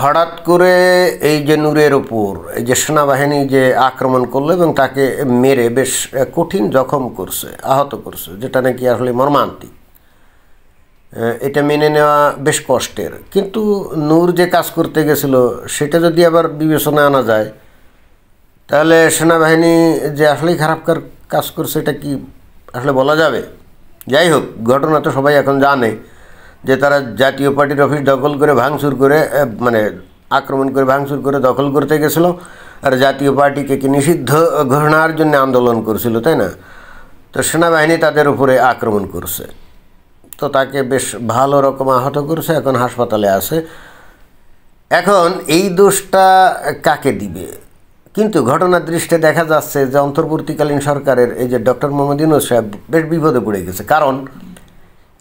হঠাৎ করে এই যে নূরের উপর এই যে সেনাবাহিনী যে আক্রমণ করলো এবং তাকে মেরে বেশ কঠিন জখম করছে, আহত করছে, যেটা নাকি আসলে মর্মান্তিক, এটা মেনে নেওয়া বেশ কষ্টের। কিন্তু নূর যে কাজ করতে গেছিল সেটা যদি আবার বিবেচনায় আনা যায়, তাহলে সেনাবাহিনী যে আসলেই খারাপ কাজ করছে এটা কি আসলে বলা যাবে? যাই হোক, ঘটনা তো সবাই এখন জানে যে তারা জাতীয় পার্টির অফিস দখল করে ভাঙচুর করে, মানে আক্রমণ করে ভাঙচুর করে দখল করতে গেছিলো, আর জাতীয় পার্টিকে কি নিষিদ্ধ ঘোষণার জন্য আন্দোলন করছিল, তাই না? তো সেনাবাহিনী তাদের উপরে আক্রমণ করছে, তো তাকে বেশ ভালো রকম আহত করছে, এখন হাসপাতালে আছে। এখন এই দোষটা কাকে দিবে? কিন্তু ঘটনার দৃষ্টে দেখা যাচ্ছে যে অন্তর্বর্তীকালীন সরকারের এই যে ডক্টর মোহাম্মদ ইউনূস সাহেব বেশ বিপদে পড়ে গেছে। কারণ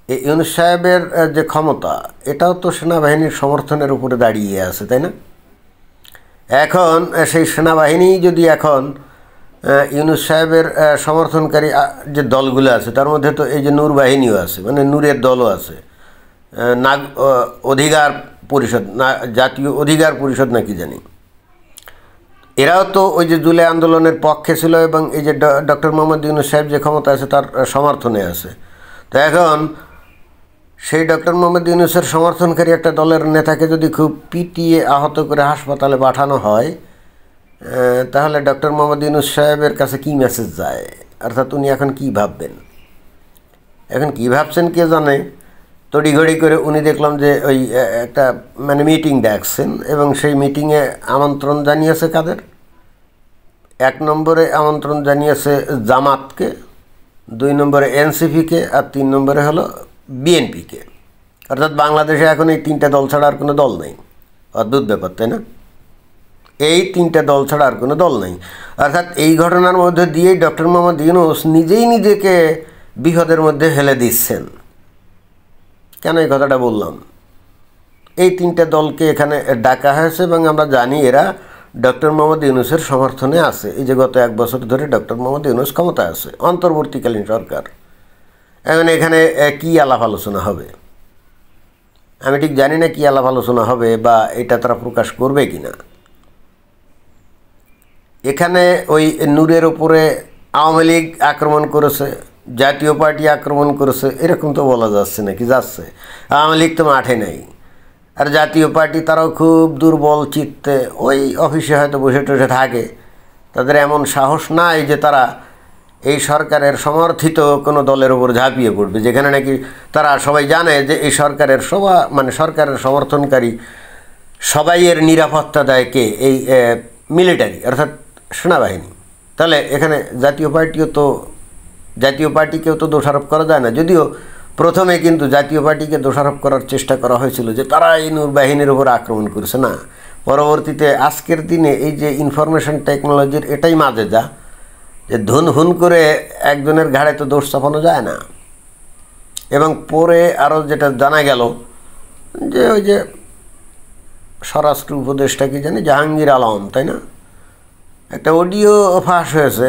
এই ইউনূস সাহেবের যে ক্ষমতা, এটাও তো সেনাবাহিনীর সমর্থনের উপরে দাঁড়িয়ে আছে, তাই না? এখন সেই সেনাবাহিনী যদি এখন ইউনূস সাহেবের সমর্থনকারী যে দলগুলো আছে, তার মধ্যে তো এই যে নূর বাহিনীও আছে, মানে নূরের দলও আছে, অধিকার পরিষদ না, জাতীয় অধিকার পরিষদ নাকি জানি, এরাও তো ওই যে জুলাই আন্দোলনের পক্ষে ছিল এবং এই যে ডক্টর মোহাম্মদ ইউনূস সাহেব যে ক্ষমতা আছে তার সমর্থনে আছে। তো এখন সেই ডক্টর মোহাম্মদ ইউনূসের সমর্থনকারী একটা দলের নেতাকে যদি খুব পিটিয়ে আহত করে হাসপাতালে পাঠানো হয়, তাহলে ডক্টর মোহাম্মদ ইউনূস সাহেবের কাছে কী মেসেজ যায়? অর্থাৎ উনি এখন কী ভাববেন, এখন কী ভাবছেন কে জানে। তড়িঘড়ি করে উনি দেখলাম যে ওই একটা মানে মিটিং ডাকছেন এবং সেই মিটিংয়ে আমন্ত্রণ জানিয়েছে কাদের? 1 নম্বরে আমন্ত্রণ জানিয়েছে জামাতকে, 2 নম্বরে এনসিপিকে, আর 3 নম্বরে হলো বিএনপিকে। অর্থাৎ বাংলাদেশে এখন এই 3টে দল ছাড়া আর কোনো দল নেই। অদ্ভুত ব্যাপার, তাই না? এই 3টে দল ছাড়া আর কোনো দল নেই। অর্থাৎ এই ঘটনার মধ্যে দিয়েই ডক্টর মোহাম্মদ ইউনূস নিজেই নিজেকে বিপদের মধ্যে ফেলে দিচ্ছেন। কেন এই কথাটা বললাম? এই 3টে দলকে এখানে ডাকা হয়েছে এবং আমরা জানি এরা ডক্টর মোহাম্মদ ইউনূসের সমর্থনে আছে। এই যে গত 1 বছর ধরে ডক্টর মোহাম্মদ ইউনূস ক্ষমতায় আছে, অন্তর্বর্তীকালীন সরকার। এখন এখানে কী আলাপ আলোচনা হবে আমি ঠিক জানি না, কী আলাপ আলোচনা হবে বা এটা তারা প্রকাশ করবে কি না। এখানে ওই নূরের উপরে আওয়ামী লীগ আক্রমণ করেছে, জাতীয় পার্টি আক্রমণ করেছে, এরকম তো বলা যাচ্ছে নাকি? যাচ্ছে। আওয়ামী লীগ তো মাঠে নেই, আর জাতীয় পার্টি তারাও খুব দুর্বল চিত্তে ওই অফিসে হয়তো বসে টসে থাকে। তাদের এমন সাহস নাই যে তারা এই সরকারের সমর্থিত কোনো দলের উপর ঝাঁপিয়ে পড়বে, যেখানে নাকি তারা সবাই জানে যে এই সরকারের মানে সরকারের সমর্থনকারী সবাইয়ের নিরাপত্তা দেয় কে? এই মিলিটারি, অর্থাৎ সেনাবাহিনী। তাহলে এখানে জাতীয় পার্টিকেও তো দোষারোপ করা যায় না। যদিও প্রথমে কিন্তু জাতীয় পার্টিকে দোষারোপ করার চেষ্টা করা হয়েছিল যে তারা এই নূর বাহিনীর উপর আক্রমণ করেছে। না, পরবর্তীতে আজকের দিনে এই যে ইনফরমেশন টেকনোলজির এটাই মাঝে যা, যে ধুন হুন করে একজনের ঘাড়ে তো দোষ চাপানো যায় না। এবং পরে আরও যেটা জানা গেল যে ওই যে স্বরাষ্ট্র উপদেষ্টা কি জানি জাহাঙ্গীর আলম, তাই না, একটা অডিও ফাঁস হয়েছে।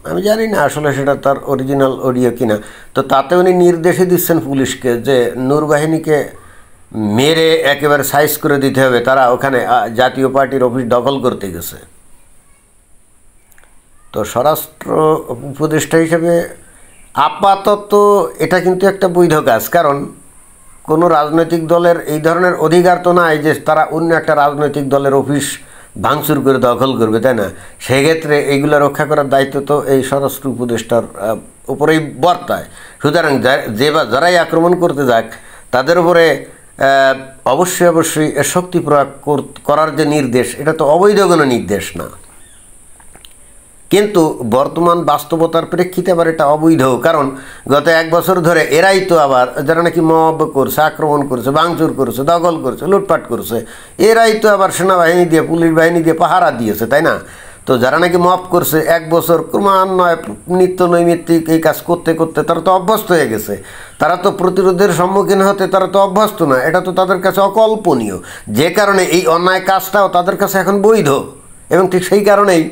আমি জানি না আসলে সেটা তার অরিজিনাল অডিও কিনা। তো তাতে উনি নির্দেশই দিচ্ছেন পুলিশকে যে নূর বাহিনীকে মেরে একেবারে সাইজ করে দিতে হবে, তারা ওখানে জাতীয় পার্টির অফিস দখল করতে গেছে। তো স্বরাষ্ট্র উপদেষ্টা হিসেবে আপাতত এটা কিন্তু একটা বৈধ কাজ, কারণ কোনো রাজনৈতিক দলের এই ধরনের অধিকার তো নাই যে তারা অন্য একটা রাজনৈতিক দলের অফিস ভাঙচুর করে দখল করবে, তাই না? সেক্ষেত্রে এইগুলো রক্ষা করার দায়িত্ব তো এই স্বরাষ্ট্র উপদেষ্টার উপরেই বর্তায়। সুতরাং যারাই আক্রমণ করতে যাক তাদের উপরে অবশ্যই শক্তি প্রয়োগ করার যে নির্দেশ, এটা তো অবৈধ কোনো নির্দেশ না। কিন্তু বর্তমান বাস্তবতার প্রেক্ষিতে আবার এটা অবৈধ, কারণ গত 1 বছর ধরে এরাই তো আবার যারা নাকি মব করছে, আক্রমণ করছে, ভাঙচুর করছে, দখল করছে, লুটপাট করছে, এরাই তো আবার সেনাবাহিনী দিয়ে, পুলিশ বাহিনী দিয়ে পাহারা দিয়েছে, তাই না? তো যারা নাকি মব করছে 1 বছর ক্রমান্বয়ে নিত্য নৈমিত্তিক এই কাজ করতে করতে তারা তো অভ্যস্ত হয়ে গেছে। তারা তো প্রতিরোধের সম্মুখীন হতে তারা তো অভ্যস্ত না, এটা তো তাদের কাছে অকল্পনীয়। যে কারণে এই অন্যায় কাজটাও তাদের কাছে এখন বৈধ, এবং ঠিক সেই কারণেই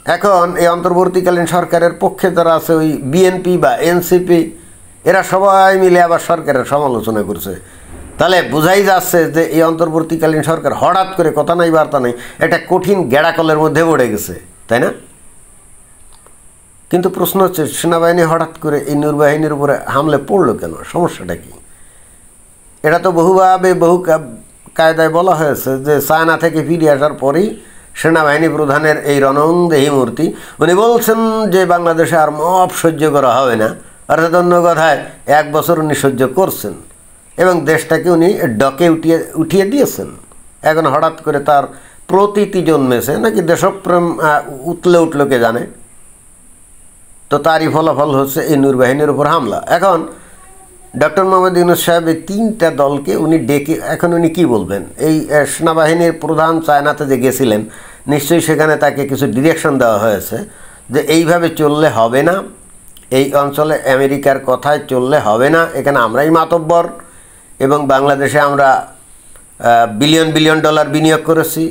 এখন এই অন্তর্বর্তীকালীন সরকারের পক্ষে যারা আছে ওই বিএনপি বা এনসিপি এরা সবাই মিলে আবার সরকারের সমালোচনা করছে। তাহলে বোঝাই যাচ্ছে যে এই অন্তর্বর্তীকালীন সরকার হঠাৎ করে কথা নাই বার্তা নেই একটা কঠিন গেড়াকলের মধ্যে পড়ে গেছে, তাই না? কিন্তু প্রশ্ন হচ্ছে সেনাবাহিনী হঠাৎ করে এই নৌবাহিনীর উপরে হামলে পড়লো কেন? সমস্যাটা কি? এটা তো বহুভাবে বহু কায়দায় বলা হয়েছে যে চায়না থেকে ফিরে আসার পরেই সেনাবাহিনী প্রধানের এই রণংদেহী মূর্তি উনি বলছেন যে বাংলাদেশে আর মব সহ্য করা হবে না, অর্থাৎ অন্য কথায় 1 বছর উনি সহ্য করছেন এবং দেশটাকে উনি ডকে উঠিয়ে দিয়েছেন। এখন হঠাৎ করে তার প্রতীতি জন্মেছে নাকি দেশপ্রেম উতলে উঠলো কে জানে। তো তারই ফলাফল হচ্ছে এই নৌবাহিনীর উপর হামলা। এখন ডক্টর মোহাম্মদ ইউনূস সাহেব এই 3টা দলকে উনি ডেকে এখন উনি কী বলবেন? এই সেনাবাহিনীর প্রধান চায়নাতে যে গেছিলেন নিশ্চয়ই সেখানে তাকে কিছু ডিরেকশন দেওয়া হয়েছে যে এইভাবে চললে হবে না, এই অঞ্চলে আমেরিকার কথায় চললে হবে না, এখানে আমরাই মাতব্বর এবং বাংলাদেশে আমরা বিলিয়ন বিলিয়ন ডলার বিনিয়োগ করেছি,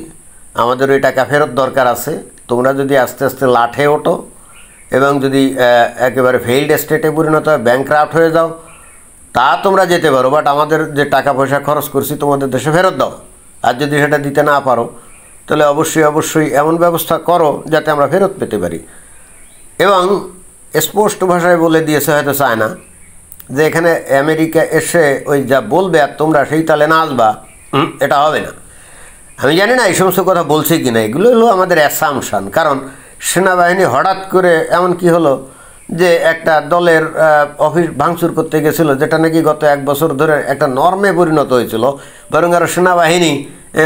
আমাদের ওই টাকা ফেরত দরকার আছে, তোমরা যদি আস্তে আস্তে লাঠে ওঠো এবং যদি একেবারে ফেইল্ড স্টেটে পরিণত হয় ব্যাংক্রাফট হয়ে যাও তা তোমরা যেতে পারো, বাট আমাদের যে টাকা পয়সা খরচ করছি তোমাদের দেশে ফেরত দাও। আর যদি সেটা দিতে না পারো তাহলে অবশ্যই এমন ব্যবস্থা করো যাতে আমরা ফেরত পেতে পারি। এবং স্পষ্ট ভাষায় বলে দিয়েছে হয়তো চায়না যে এখানে আমেরিকা এসে ওই যা বলবে আর তোমরা সেই তালে নাচবা, এটা হবে না। আমি জানি না এই সমস্ত কথা বলছে কি না, এগুলো হলো আমাদের অ্যাসাম্পশন। কারণ সেনাবাহিনী হঠাৎ করে এমন কি হলো যে একটা দলের অফিস ভাঙচুর করতে গেছিল যেটা নাকি গত 1 বছর ধরে একটা নর্মে পরিণত হয়েছিল, বরং আরও সেনাবাহিনী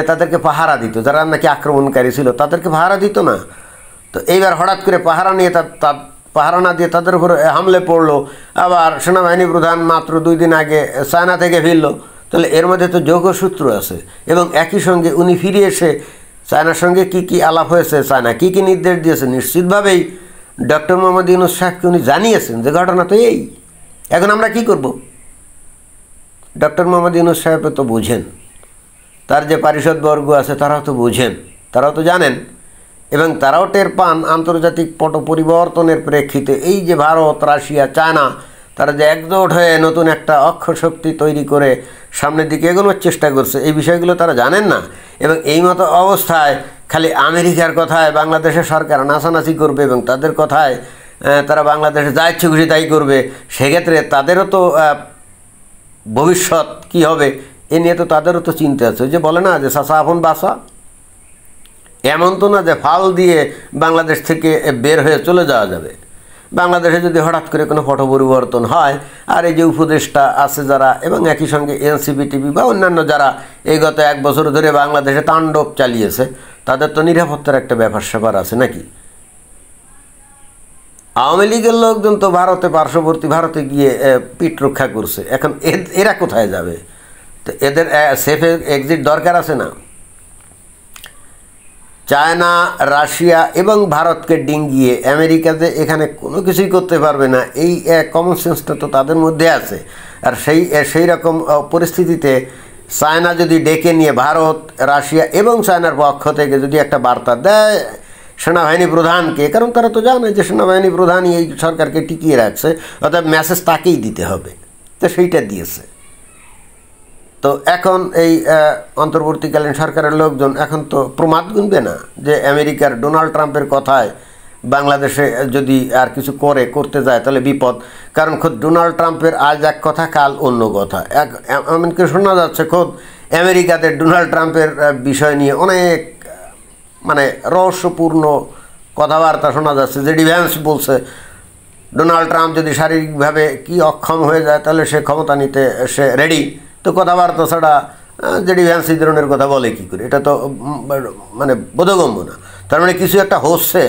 তাদেরকে পাহারা দিত, যারা নাকি আক্রমণকারী ছিল তাদেরকে পাহারা দিত না। তো এইবার হঠাৎ করে পাহারা না দিয়ে তাদের উপর হামলে পড়লো। আবার সেনাবাহিনী প্রধান মাত্র 2 দিন আগে চায়না থেকে ফিরলো, তাহলে এর মধ্যে তো যোগসূত্র আছে। এবং একই সঙ্গে উনি ফিরে এসে চায়নার সঙ্গে কি আলাপ হয়েছে, চায়না কি নির্দেশ দিয়েছে, নিশ্চিতভাবেই ডক্টর মোহাম্মদ ইউনূস সাহেবকে উনি জানিয়েছেন যে ঘটনা তো এই। এখন আমরা কি করব? ডক্টর মোহাম্মদ ইউনূস সাহেব তো বুঝেন, তার যে পারিষদবর্গ আছে তারাও তো বুঝেন, তারাও তো জানেন এবং তারাও টের পান আন্তর্জাতিক পট পরিবর্তনের প্রেক্ষিতে এই যে ভারত, রাশিয়া, চায়না তারা যে একজোট হয়ে নতুন একটা অক্ষশক্তি তৈরি করে সামনের দিকে এগোনোর চেষ্টা করছে, এই বিষয়গুলো তারা জানেন না। এবং এই মতো অবস্থায় খালি আমেরিকার কথায় বাংলাদেশের সরকার নাচানাচি করবে এবং তাদের কথায় তারা বাংলাদেশে যা ইচ্ছে খুশি তাই করবে, সেক্ষেত্রে তাদেরও তো ভবিষ্যৎ কী হবে এ নিয়ে তো তাদেরও তো চিন্তা আছে। যে বলে না যে চাচা আপন বাসা, এমন তো না যে ফাল দিয়ে বাংলাদেশ থেকে বের হয়ে চলে যাওয়া যাবে। বাংলাদেশে যদি হঠাৎ করে কোনো পট পরিবর্তন হয় আর এই যে উপদেষ্টা আছে যারা এবং একই সঙ্গে এনসিপি টিভি বা অন্যান্য যারা এই গত 1 বছর ধরে বাংলাদেশে তাণ্ডব চালিয়েছে, তাদের তো নিরাপত্তার একটা ব্যাপার স্যাপার আছে নাকি? আওয়ামী লীগের লোকজন তো পার্শ্ববর্তী ভারতে গিয়ে পিঠ রক্ষা করছে, এখন এরা কোথায় যাবে? তো এদের সেফ এক্সিট দরকার আছে না? চায়না, রাশিয়া এবং ভারতকে ডিঙ্গিয়ে আমেরিকা যে এখানে কোনো কিছুই করতে পারবে না, এই কমন সেন্সটা তো তাদের মধ্যে আছে। আর সেই রকম পরিস্থিতিতে চায়না যদি ডেকে নিয়ে ভারত, রাশিয়া এবং চায়নার পক্ষ থেকে যদি একটা বার্তা দেয় সেনাবাহিনী প্রধানকে, কারণ তারা তো জানে যে সেনাবাহিনী প্রধানই এই সরকারকে টিকিয়ে রাখছে, অর্থাৎ মেসেজ তাকেই দিতে হবে, তো সেইটা দিয়েছে। তো এখন এই অন্তর্বর্তীকালীন সরকারের লোকজন এখন তো প্রমাদ গুনবে না যে আমেরিকার ডোনাল্ড ট্রাম্পের কথায় বাংলাদেশে যদি আর কিছু করতে যায় তাহলে বিপদ। কারণ খোদ ডোনাল্ড ট্রাম্পের আজ এক কথা কাল অন্য কথা। এমনকি শোনা যাচ্ছে খোদ আমেরিকাতে ডোনাল্ড ট্রাম্পের বিষয় নিয়ে অনেক রহস্যপূর্ণ কথাবার্তা শোনা যাচ্ছে। যে ডিভেন্স বলছে ডোনাল্ড ট্রাম্প যদি শারীরিকভাবে কি অক্ষম হয়ে যায় তাহলে সে ক্ষমতা নিতে সে রেডি। তো কথাবার্তা ছাড়া জেডি ভ্যান্স এই ধরনের কথা বলে কী করে? এটা তো বোধগম্য না। তার মানে কিছু একটা হচ্ছে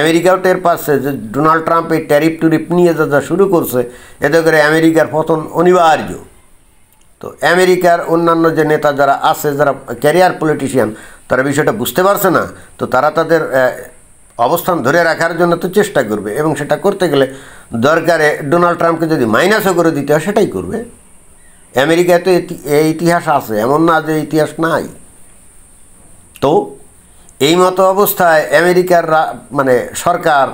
আমেরিকাও টের পাচ্ছে যে ডোনাল্ড ট্রাম্প এই ট্যারিফ টুরিফ নিয়ে যা শুরু করছে এতে করে আমেরিকার পতন অনিবার্য। তো আমেরিকার অন্যান্য যে নেতা যারা আছে, যারা ক্যারিয়ার পলিটিশিয়ান, তারা বিষয়টা বুঝতে পারছে না। তো তারা তাদের অবস্থান ধরে রাখার জন্য তো চেষ্টা করবে এবং সেটা করতে গেলে দরকারে ডোনাল্ড ট্রাম্পকে যদি মাইনাসও করে দিতে হয় সেটাই করবে। আমেরিকায় তো ইতিহাস আছে, এমন না যে ইতিহাস নাই। তো এই মতো অবস্থায় আমেরিকার মানে সরকার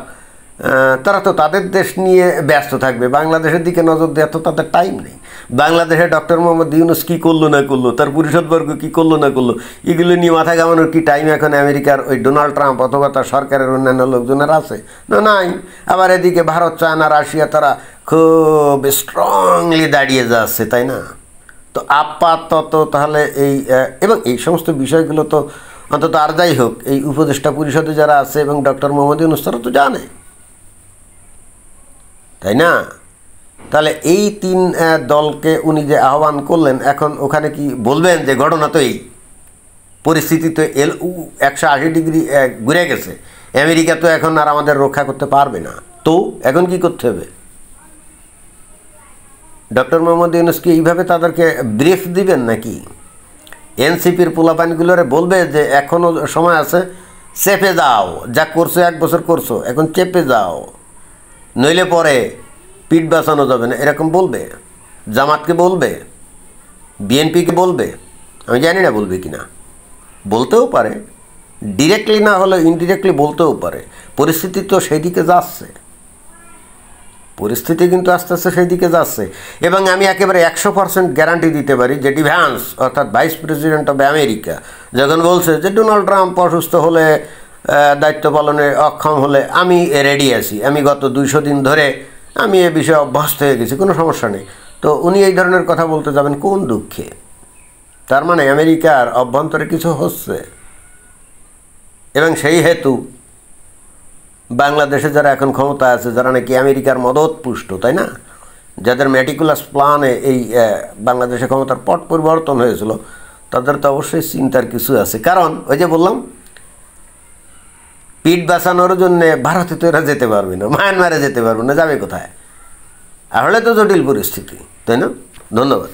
তারা তো তাদের দেশ নিয়ে ব্যস্ত থাকবে, বাংলাদেশের দিকে নজর দেওয়ার তো তাদের টাইম নেই। বাংলাদেশে ডক্টর মোহাম্মদ ইউনূস কী করলো না করলো, তার পরিষদবর্গ কী করলো না করলো, এগুলো নিয়ে মাথা ঘামানোর কি টাইম এখন আমেরিকার ওই ডোনাল্ড ট্রাম্প অথবা তার সরকারের অন্যান্য লোকজনের আছে? না, নাই। আবার এদিকে ভারত, চায়না, রাশিয়া তারা খুব স্ট্রংলি দাঁড়িয়ে যাচ্ছে, তাই না? তো আপাতত তাহলে এবং এই সমস্ত বিষয়গুলো তো অন্তত আর যাই হোক এই উপদেষ্টা পরিষদে যারা আছে এবং ডক্টর মোহাম্মদ ইউনূস তারা তো জানে, তাই না? তাহলে এই 3 দলকে উনি যে আহ্বান করলেন, এখন ওখানে কি বলবেন যে ঘটনা তো এই পরিস্থিতি তো 180 ডিগ্রি ঘুরে গেছে, আমেরিকা তো এখন আর আমাদের রক্ষা করতে পারবে না, তো এখন কি করতে হবে? ডক্টর মোহাম্মদ ইউনূস কি এইভাবে তাদেরকে ব্রিফ দিবেন নাকি? এনসিপির পোলাপানগুলোরে বলবে যে এখনও সময় আছে, চেপে যাও, যা করছো 1 বছর করছো, এখন চেপে যাও, নইলে পরে পিঠ বাঁচানো যাবে না, এরকম বলবে? জামাতকে বলবে? বিএনপিকে বলবে? আমি জানি না বলবে কি না, বলতেও পারে, ডিরেক্টলি না হলে ইনডিরেক্টলি বলতেও পারে। পরিস্থিতি তো সেই দিকে যাচ্ছে, পরিস্থিতি কিন্তু আস্তে আস্তে সেই দিকে যাচ্ছে। এবং আমি একেবারে 100% গ্যারান্টি দিতে পারি যে ডিভান্স অর্থাৎ ভাইস প্রেসিডেন্ট অফ আমেরিকা যখন বলছে যে ডোনাল্ড ট্রাম্প অসুস্থ হলে, দায়িত্ব পালনে অক্ষম হলে আমি রেডি আছি, আমি গত 200 দিন ধরে আমি এ বিষয়ে অভ্যস্ত হয়ে গেছি, কোনো সমস্যা নেই, তো উনি এই ধরনের কথা বলতে যাবেন কোন দুঃখে? তার মানে আমেরিকার অভ্যন্তরে কিছু হচ্ছে, এবং সেই হেতু বাংলাদেশে যারা এখন ক্ষমতা আছে, যারা নাকি আমেরিকার মদত পুষ্ট, তাই না, যাদের ম্যাটিকুলাস প্ল্যানে এই বাংলাদেশে ক্ষমতার পট পরিবর্তন হয়েছিল, তাদের তো অবশ্যই চিন্তার কিছু আছে। কারণ ওই যে বললাম, পিঠ বাঁচানোর জন্যে ভারতে তো এরা যেতে পারবে না, মায়ানমারে যেতে পারবে না, যাবে কোথায়? আসলে তো জটিল পরিস্থিতি, তাই না? ধন্যবাদ।